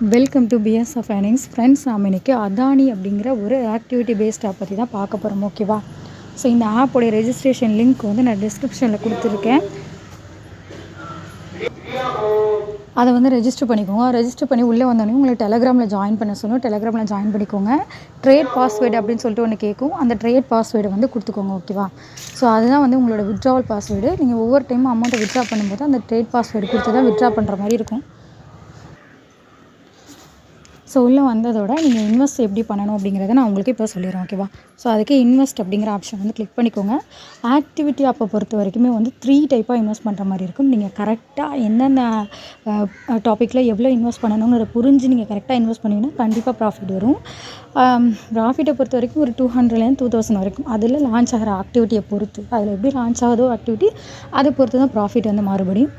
Welcome to BS of earnings friends. நாம் இன்றைக்கி அதானி அப்படிங்கிற ஒரு ஆக்டிவிட்டி பேஸ்ட் ஆப் பற்றி தான் பார்க்க போகிறோம். ஓகேவா? ஸோ இந்த ஆப்போடைய ரெஜிஸ்ட்ரேஷன் லிங்க் வந்து நான் டிஸ்கிரிப்ஷனில் கொடுத்துருக்கேன். அதை வந்து ரெஜிஸ்டர் பண்ணிக்கோங்க. ரெஜிஸ்டர் பண்ணி உள்ளே வந்தோடனே உங்களுக்கு டெலகிராமில் ஜாயின் பண்ண சொல்லணும். டெலகிராமில் ஜாயின் பண்ணிக்கோங்க. ட்ரேட் பாஸ்வேர்டு அப்படின்னு சொல்லிட்டு ஒன்று கேட்கும். அந்த ட்ரேட் பாஸ்வேர்டு வந்து கொடுத்துக்கோங்க. ஓகேவா? ஸோ அதுதான் வந்து உங்களோட வித்ட்ராவல் பாஸ்வேர்டு. நீங்கள் ஒவ்வொரு டைமும் அமௌண்ட்டை வித்ட்ரா பண்ணும்போது அந்த ட்ரேட் பாஸ்வேர்டு கொடுத்து தான் வித்ட்ரா பண்ணுற மாதிரி இருக்கும். ஸோ உள்ளே வந்ததோட நீங்கள் இன்வெஸ்ட் எப்படி பண்ணணும் அப்படிங்கிறத நான் உங்களுக்கு இப்போ சொல்லிடுறேன். ஓகேவா? ஸோ அதுக்கு இன்வெஸ்ட் அப்படிங்கிற ஆப்ஷன் வந்து கிளிக் பண்ணிக்கோங்க. ஆக்டிவிட்டி அப்போ பொறுத்த வரைக்குமே வந்து 3 டைப்பாக இன்வெஸ்ட் பண்ணுற மாதிரி இருக்கும். நீங்கள் கரெக்டாக எந்தெந்த டாப்பிக்கில் எவ்வளோ இன்வெஸ்ட் பண்ணணுங்கிறத புரிஞ்சு நீங்கள் கரெக்டாக இன்வெஸ்ட் பண்ணிங்கன்னா கண்டிப்பாக ப்ராஃபிட் வரும். ப்ராஃபிட்டை பொறுத்த வரைக்கும் ஒரு 200லேருந்து 2000 வரைக்கும். அதில் லான்ச் ஆகிற ஆக்டிவிட்டியை பொறுத்து, அதில் எப்படி லான்ச் ஆகுதோ ஆக்டிவிட்டி அதை பொறுத்து தான் ப்ராஃபிட் வந்து மாறுபடியும்.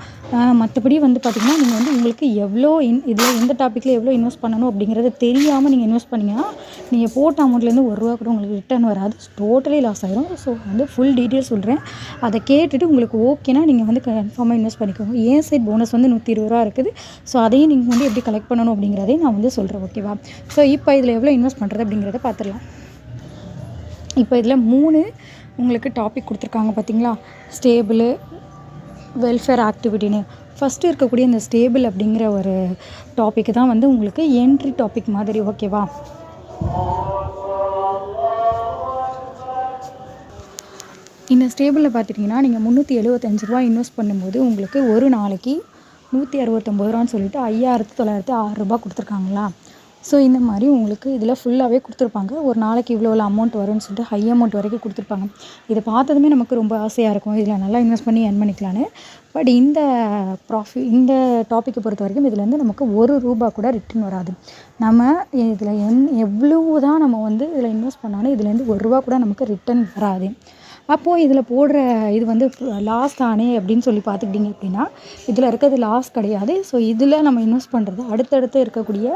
மற்றபடி வந்து பார்த்திங்கன்னா நீங்கள் வந்து உங்களுக்கு எவ்வளோ இதில் எந்த டாப்பிக்கில் எவ்வளோ இன்வெஸ்ட் பண்ணணும் அப்படிங்கிறத தெரியாமல் நீங்கள் இன்வெஸ்ட் பண்ணிங்கன்னா நீங்கள் போட்ட அமௌண்ட்லேருந்து ₹1 கூட உங்களுக்கு ரிட்டர்ன் வராது. டோட்டலி லாஸ் ஆகிடும். ஸோ வந்து ஃபுல் டீட்டெயில்ஸ் சொல்கிறேன். அதை கேட்டுட்டு உங்களுக்கு ஓகேனா நீங்கள் வந்து கன்ஃபார்மாக இன்வெஸ்ட் பண்ணிக்கோங்க. ஏன் சைட் போனஸ் வந்து ₹120 இருக்குது. ஸோ அதையும் நீங்கள் வந்து எப்படி கலெக்ட் பண்ணணும் அப்படிங்கிறதையும் நான் வந்து சொல்கிறேன். ஓகேவா? ஸோ இப்போ இதில் எவ்வளோ இன்வெஸ்ட் பண்ணுறது அப்படிங்கிறத பார்த்துடலாம். இப்போ இதில் 3 உங்களுக்கு டாபிக் கொடுத்துருக்காங்க பார்த்தீங்களா? Stable, welfare, ஆக்டிவிட்டின்னு. ஃபஸ்ட்டு இருக்கக்கூடிய இந்த ஸ்டேபிள் அப்படிங்கிற ஒரு டாபிக் தான் வந்து உங்களுக்கு என்ட்ரி டாபிக் மாதிரி. ஓகேவா? இந்த ஸ்டேபிளில் பார்த்துட்டிங்கன்னா நீங்கள் ₹375 இன்வெஸ்ட் பண்ணும்போது உங்களுக்கு ஒரு நாளைக்கு ₹169 சொல்லிட்டு ₹5906 கொடுத்துருக்காங்களா? ஸோ இந்த மாதிரி உங்களுக்கு இதில் ஃபுல்லாகவே கொடுத்துருப்பாங்க. ஒரு நாளைக்கு இவ்வளோ அமௌண்ட் வரும்னு சொல்லிட்டு ஹை அமௌண்ட் வரைக்கும் கொடுத்துருப்பாங்க. இதை பார்த்ததுமே நமக்கு ரொம்ப ஆசையாக இருக்கும், இதில் நல்லா இன்வெஸ்ட் பண்ணி ஏர்ன் பண்ணிக்கலான்னு. பட் இந்த டாப்பிக்கை பொறுத்த வரைக்கும் இதுலேருந்து நமக்கு ₹1 கூட ரிட்டர்ன் வராது. நம்ம இதில் எவ்வளோ தான் நம்ம வந்து இதில் இன்வெஸ்ட் பண்ணாலும் இதுலேருந்து ₹1 கூட நமக்கு ரிட்டர்ன் வராது. அப்போது இதில் போடுற இது வந்து லாஸ் தானே அப்படின்னு சொல்லி பார்த்துக்கிட்டிங்க அப்படின்னா இதில் இருக்கிறது லாஸ் கிடையாது. ஸோ இதில் நம்ம இன்வெஸ்ட் பண்ணுறது அடுத்தடுத்து இருக்கக்கூடிய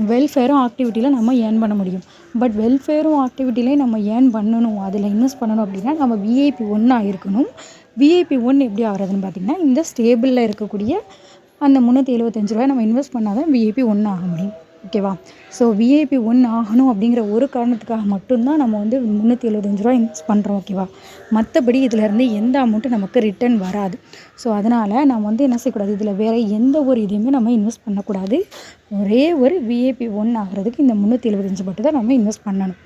வெல்ஃபேரும் ஆக்டிவிட்டியில் நம்ம ஏர்ன் பண்ண முடியும். பட் வெல்ஃபேரும் ஆக்டிவிட்டிலையும் நம்ம ஏர்ன் பண்ணணும், அதில் இன்வெஸ்ட் பண்ணணும் அப்படின்னா நம்ம VIP 1 இருக்கணும். VIP 1 எப்படி ஆகிறதுன்னு பார்த்திங்கன்னா இந்த ஸ்டேபிளில் இருக்கக்கூடிய அந்த ₹375 நம்ம இன்வெஸ்ட் பண்ணால் தான் VIP 1 ஆக முடியும். ஓகேவா? ஸோ VIP 1 ஆகணும் அப்படிங்கிற ஒரு காரணத்துக்காக மட்டும்தான் நம்ம வந்து ₹375 இன்வெஸ்ட் பண்ணுறோம். ஓகேவா? மற்றபடி இதிலேருந்து எந்த அமௌண்ட்டும் நமக்கு ரிட்டர்ன் வராது. ஸோ அதனால் நம்ம வந்து என்ன செய்யக்கூடாது, இதில் வேறு எந்த ஒரு இதையுமே நம்ம இன்வெஸ்ட் பண்ணக்கூடாது. ஒரே ஒரு VIP 1 ஆகிறதுக்கு இந்த ₹375 மட்டும் தான் நம்ம இன்வெஸ்ட் பண்ணணும்.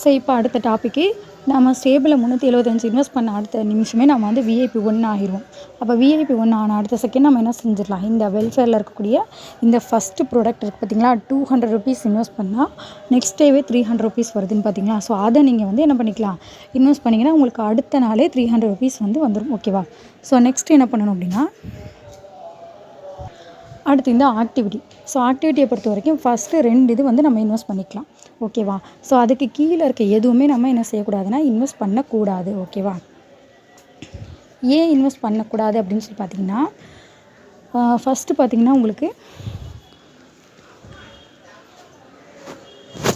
ஸோ இப்போ அடுத்த டாப்பிக்கு, நம்ம ஸ்டேபிளில் ₹375 இன்வெஸ்ட் பண்ண அடுத்த நிமிஷமே நம்ம வந்து VIP 1 ஆகிடுவோம். அப்போ VIP 1 ஆன அடுத்த செகண்ட் நம்ம என்ன செஞ்சிடலாம், இந்த வெல்ஃபேரில் இருக்கக்கூடிய இந்த ஃபஸ்ட்டு ப்ராடக்ட் இருக்குது பார்த்திங்களா, ₹200 இன்வெஸ்ட் பண்ணால் நெக்ஸ்ட் டேவே ₹300 வருதுன்னு பார்த்திங்களா? ஸோ அதை நீங்கள் வந்து என்ன பண்ணிக்கலாம், இன்வெஸ்ட் பண்ணிங்கன்னா உங்களுக்கு அடுத்த நாளே ₹300 வந்து வந்துடும். ஓகேவா? ஸோ நெக்ஸ்ட் என்ன பண்ணணும் அப்படின்னா, அடுத்து இந்த ஆக்டிவிட்டி. ஸோ ஆக்டிவிட்டியை பொறுத்த வரைக்கும் ஃபஸ்ட்டு 2 இது வந்து நம்ம இன்வெஸ்ட் பண்ணிக்கலாம். ஓகேவா? ஸோ அதுக்கு கீழே இருக்க எதுவுமே நம்ம என்ன செய்யக்கூடாதுன்னா இன்வெஸ்ட் பண்ணக்கூடாது. ஓகேவா? ஏன் இன்வெஸ்ட் பண்ணக்கூடாது அப்படின்னு சொல்லி பார்த்தீங்கன்னா, ஃபஸ்ட்டு பார்த்திங்கன்னா உங்களுக்கு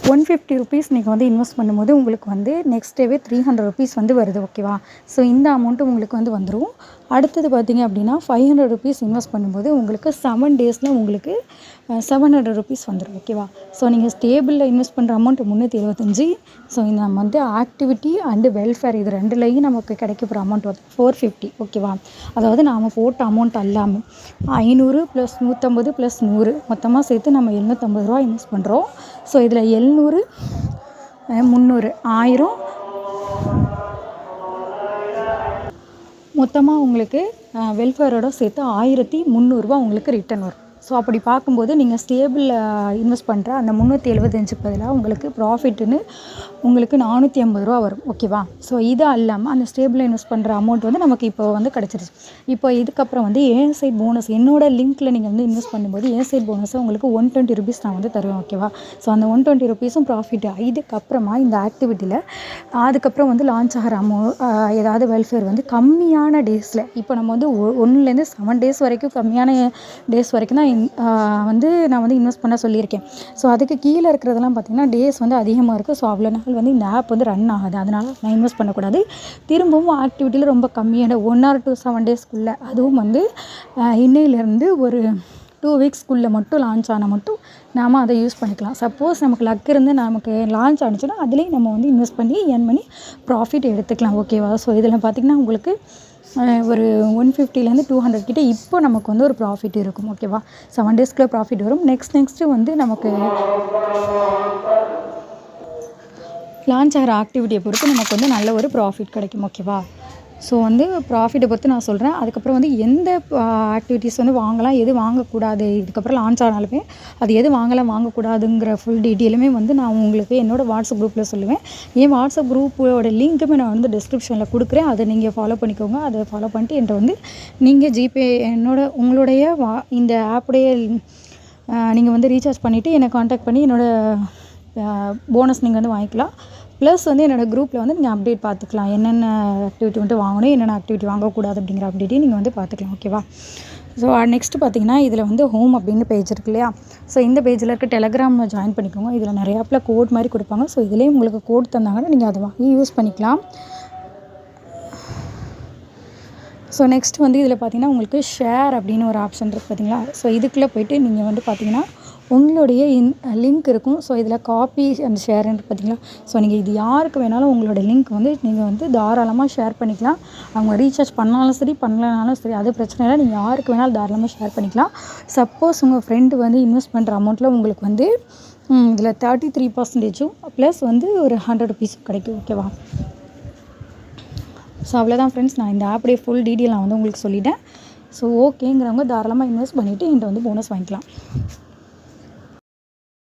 ₹150 நீங்கள் வந்து இன்வெஸ்ட் பண்ணும்போது உங்களுக்கு வந்து நெக்ஸ்ட் டேவே ₹300 வந்து வருது. ஓகேவா? ஸோ இந்த அமௌண்ட்டு உங்களுக்கு வந்து வந்துடும். அடுத்தது பார்த்திங்க அப்படின்னா ₹500 இன்வெஸ்ட் பண்ணும்போது உங்களுக்கு 7 டேஸில் உங்களுக்கு ₹700 வந்துடும். ஓகேவா? ஸோ நீங்கள் ஸ்டேபிளில் இன்வெஸ்ட் பண்ணுற அமௌண்ட் 375. ஸோ இந்த நம்ம வந்து ஆக்டிவிட்டி அண்டு வெல்ஃபேர் இது 2லையும் நமக்கு கிடைக்க போகிற அமௌண்ட் வந்து 450. ஓகேவா? அதாவது நாம் போட்ட அமௌண்ட் எல்லாமே 500 + 150 + 100 மொத்தமாக சேர்த்து நம்ம ₹750 இன்வெஸ்ட் பண்ணுறோம். ஸோ இதில் 700 300 1000 மொத்தமாக உங்களுக்கு வெல்ஃபேரோட சேர்த்து ₹1300 உங்களுக்கு ரிட்டர்ன் வரும். ஸோ அப்படி பார்க்கும்போது நீங்கள் ஸ்டேபிளில் இன்வெஸ்ட் பண்ணுற அந்த 375 பதிலாக உங்களுக்கு ப்ராஃபிட்டுன்னு உங்களுக்கு ₹480 வரும். ஓகேவா? ஸோ இது அல்லாமல் அந்த ஸ்டேபிளில் இன்வெஸ்ட் பண்ணுற அமௌண்ட் வந்து நமக்கு இப்போ வந்து கிடச்சிருச்சு. இப்போ இதுக்கப்புறம் வந்து ஏன் சைட் போனஸ் என்னோடய லிங்க்கில் நீங்கள் வந்து இன்வெஸ்ட் பண்ணும்போது ஏன் சைட் போனஸை உங்களுக்கு ₹120 நான் வந்து தருவேன். ஓகேவா? ஸோ அந்த ₹120 ப்ராஃபிட்டு. இதுக்கப்புறமா இந்த ஆக்டிவிட்டியில் அதுக்கப்புறம் வந்து லான்ச் ஆகிற ஏதாவது வெல்ஃபேர் வந்து கம்மியான டேஸில், இப்போ நம்ம வந்து 1லேருந்து 7 டேஸ் வரைக்கும் கம்மியான டேஸ் வரைக்கும் தான் வந்து நான் வந்து இன்வெஸ்ட் பண்ண சொல்லியிருக்கேன். ஸோ அதுக்கு கீழே இருக்கிறதெல்லாம் பார்த்திங்கன்னா டேஸ் வந்து அதிகமாக இருக்குது. ஸோ அவ்வளோ நாள் வந்து இந்த ஆப் வந்து ரன் ஆகாது. அதனால் நான் இன்வெஸ்ட் பண்ணக்கூடாது. திரும்பவும் ஆக்டிவிட்டியில் ரொம்ப கம்மியான 1 or 7 டேஸ்க்குள்ளே, அதுவும் வந்து இன்னையிலேருந்து ஒரு 2 வீக்ஸ்க்குள்ளே மட்டும் லான்ச் ஆனால் மட்டும் நாம் அதை யூஸ் பண்ணிக்கலாம். சப்போஸ் நமக்கு லக் இருந்து நமக்கு லான்ச் ஆனிச்சுன்னா அதுலேயும் நம்ம வந்து இன்வெஸ்ட் பண்ணி ஏர்ன் பண்ணி ப்ராஃபிட் எடுத்துக்கலாம். ஓகேவா? ஸோ இதில் பார்த்திங்கன்னா உங்களுக்கு ஒரு 150லேருந்து 200 கிட்ட இப்போ நமக்கு வந்து ஒரு ப்ராஃபிட் இருக்கும். ஓகேவா? 7 டேஸ்க்குள்ளே ப்ராஃபிட் வரும். நெக்ஸ்ட்டு வந்து நமக்கு லான்ச் ஆகிற ஆக்டிவிட்டியை பொறுத்து நமக்கு வந்து நல்ல ஒரு ப்ராஃபிட் கிடைக்கும். ஓகேவா? ஸோ வந்து ப்ராஃபிட்டை பொறுத்து நான் சொல்கிறேன். அதுக்கப்புறம் வந்து எந்த ஆக்டிவிட்டீஸ் வந்து வாங்கலாம், எது வாங்கக்கூடாது, இதுக்கப்புறம் லான்ச் ஆனாலுமே அது எது வாங்கலாம் வாங்கக்கூடாதுங்கிற ஃபுல் டீட்டெயிலுமே வந்து நான் உங்களுக்கு என்னோடய வாட்ஸ்அப் குரூப்பில் சொல்லுவேன். என் வாட்ஸ்அப் குரூப்போட லிங்க்குமே நான் வந்து டிஸ்கிரிப்ஷனில் கொடுக்குறேன். அதை நீங்கள் ஃபாலோ பண்ணிக்கோங்க. அதை ஃபாலோ பண்ணிட்டு என்கிட்ட வந்து நீங்கள் ஜிபே உங்களுடைய இந்த ஆப்புடைய நீங்கள் வந்து ரீசார்ஜ் பண்ணிவிட்டு என்னை காண்டாக்ட் பண்ணி என்னோடய போனஸ் நீங்கள் வந்து வாங்கிக்கலாம். ப்ளஸ் வந்து என்னோடய குரூப்பில் வந்து நீங்கள் அப்டேட் பார்த்துக்கலாம். என்னென்ன ஆக்டிவிட்டி வந்து வாங்கணும், என்னென்ன ஆக்டிவிட்டி வாங்கக்கூடாது அப்படிங்கிற அப்டேட்டையும் நீங்கள் வந்து பார்த்துக்கலாம். ஓகேவா? ஸோ நெக்ஸ்ட்டு பார்த்திங்கன்னா இதில் வந்து ஹோம் அப்படின்னு பேஜ் இருக்கு இல்லையா? ஸோ இந்த பேஜில் இருக்க டெலகிராமில் ஜாயின் பண்ணிக்கோங்க. இதில் நிறைய ஆப்பில் கோட் மாதிரி கொடுப்பாங்க. ஸோ இதுலேயும் உங்களுக்கு கோட் தந்தாங்கன்னா நீங்கள் அதை வாங்கி யூஸ் பண்ணிக்கலாம். ஸோ நெக்ஸ்ட் வந்து இதில் பார்த்திங்கன்னா உங்களுக்கு ஷேர் அப்படின்னு ஒரு ஆப்ஷன் இருக்குது பார்த்திங்களா? ஸோ இதுக்குள்ளே போய்ட்டு நீங்கள் வந்து பார்த்திங்கன்னா உங்களுடைய லிங்க் இருக்கும். ஸோ இதில் காப்பி அண்ட் ஷேர்ன்னு இருக்குது பார்த்திங்களா? ஸோ நீங்கள் இது யாருக்கு வேணாலும் உங்களோட லிங்க் வந்து நீங்கள் வந்து தாராளமாக ஷேர் பண்ணிக்கலாம். அவங்க ரீசார்ஜ் பண்ணாலும் சரி பண்ணலனாலும் சரி அது பிரச்சனை இல்லை. நீங்கள் யாருக்கு வேணாலும் தாராளமாக ஷேர் பண்ணிக்கலாம். சப்போஸ் உங்கள் ஃப்ரெண்டு வந்து இன்வெஸ்ட் பண்ணுற அமௌண்ட்டில் உங்களுக்கு வந்து இதில் 33% ப்ளஸ் வந்து ஒரு 100 rupees கிடைக்கும். ஓகேவா? ஸோ அவ்வளோதான் ஃப்ரெண்ட்ஸ். நான் இந்த ஆப்புடைய ஃபுல் டீட்டெயில் நான் வந்து உங்களுக்கு சொல்லிட்டேன். ஸோ ஓகேங்கிறவங்க தாராளமாக இன்வெஸ்ட் பண்ணிவிட்டு என்கிட்ட வந்து போனஸ் வாங்கிக்கலாம்.